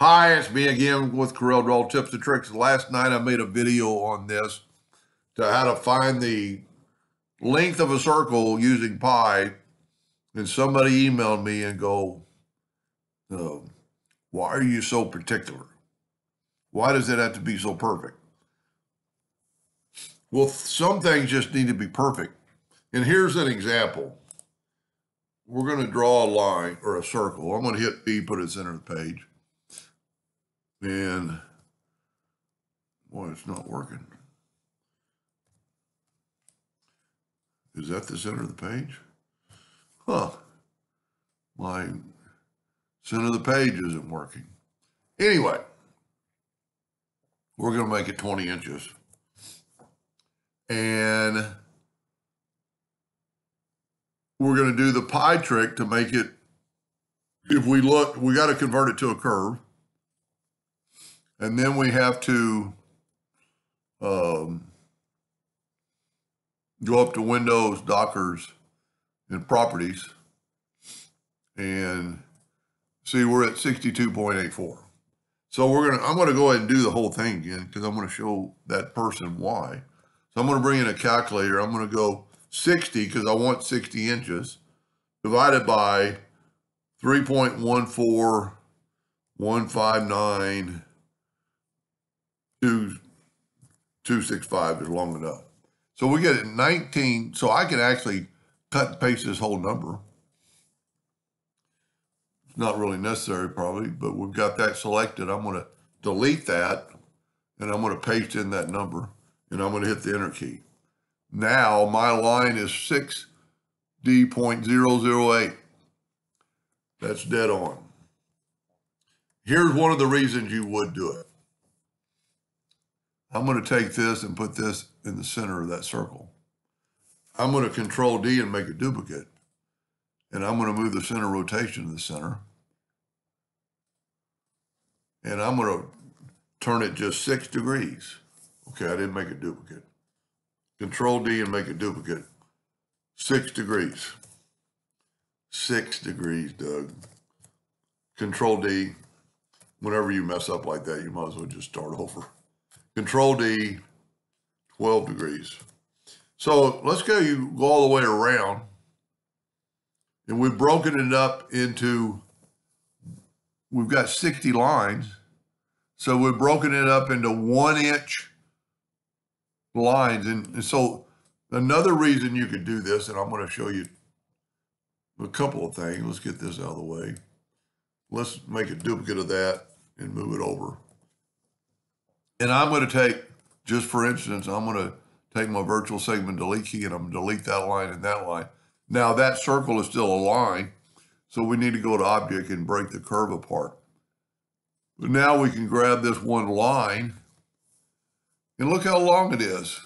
Hi, it's me again with Corel Draw Tips and Tricks. Last night I made a video on this to how to find the length of a circle using pi, and somebody emailed me and go, why are you so particular? Why does it have to be so perfect? Well, some things just need to be perfect. And here's an example. We're going to draw a line or a circle. I'm going to hit B, put it center of the page. And boy, it's not working. Is that the center of the page? Huh. My center of the page isn't working. Anyway, we're going to make it 20 inches. And we're going to do the pi trick to make it, if we look, we got to convert it to a curve. And then we have to go up to Windows, Dockers, and Properties. And see, we're at 62.84. So I'm going to go ahead and do the whole thing again because I'm going to show that person why. So I'm going to bring in a calculator. I'm going to go 60 because I want 60 inches divided by 3.14159.265 is long enough. So we get it 19. So I can actually cut and paste this whole number. It's not really necessary probably, but we've got that selected. I'm going to delete that and I'm going to paste in that number and I'm going to hit the enter key. Now my line is 6D.008. That's dead on. Here's one of the reasons you would do it. I'm going to take this and put this in the center of that circle. I'm going to Control D and make a duplicate. And I'm going to move the center rotation to the center. And I'm going to turn it just 6 degrees. Okay, I didn't make a duplicate. Control D and make a duplicate. 6 degrees. 6 degrees, Doug. Control D. Whenever you mess up like that, you might as well just start over. Control D, 12 degrees. So let's go, you go all the way around. And we've broken it up into, we've got 60 lines. So we've broken it up into 1-inch lines. And so another reason you could do this, and I'm going to show you a couple of things. Let's get this out of the way. Let's make a duplicate of that and move it over. And I'm going to take, just for instance, I'm going to take my virtual segment delete key and I'm going to delete that line and that line. Now that circle is still a line, so we need to go to object and break the curve apart. But now we can grab this one line and look how long it is.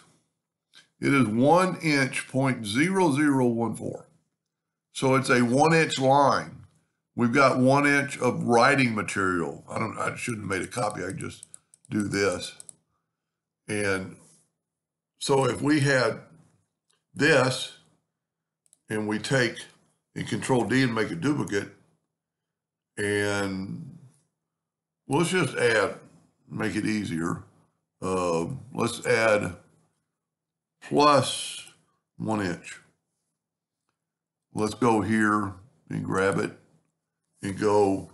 It is 1 inch, 0.0014. So it's a 1-inch line. We've got 1 inch of writing material. I shouldn't have made a copy. I just do this. And so if we had this and we take and Control D and make a duplicate, and let's just add, make it easier. Let's add plus 1 inch. Let's go here and grab it and go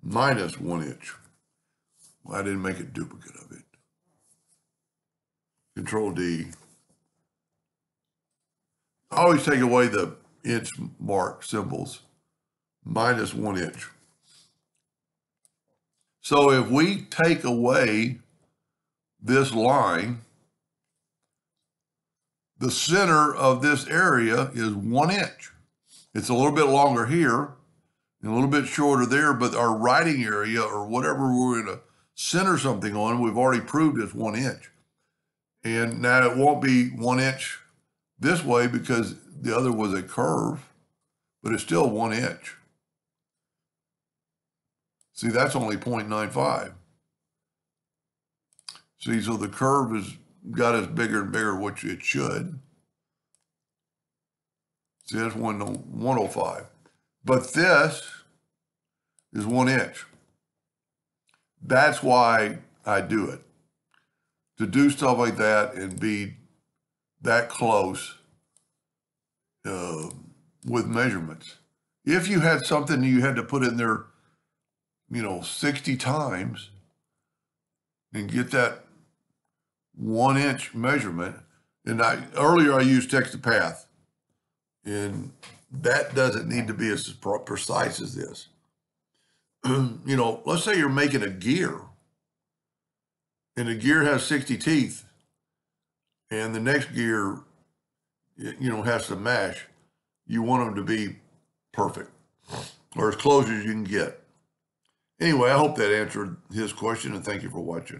minus 1 inch. Well, I didn't make a duplicate of it. Control D. I always take away the inch mark symbols. Minus 1 inch. So if we take away this line, the center of this area is 1 inch. It's a little bit longer here and a little bit shorter there, but our writing area or whatever we're going to center something on, we've already proved it's 1 inch. And now it won't be 1 inch this way because the other was a curve, but it's still 1 inch. See, that's only 0.95. See, so the curve has got us bigger and bigger, which it should. See, that's 105. But this is 1 inch. That's why I do it. To do stuff like that and be that close with measurements. If you had something you had to put in there, 60 times and get that 1 inch measurement, and earlier I used text to path, and that doesn't need to be as precise as this. Let's say you're making a gear, and the gear has 60 teeth, and the next gear, has to match. You want them to be perfect, or as close as you can get. Anyway, I hope that answered his question, and thank you for watching.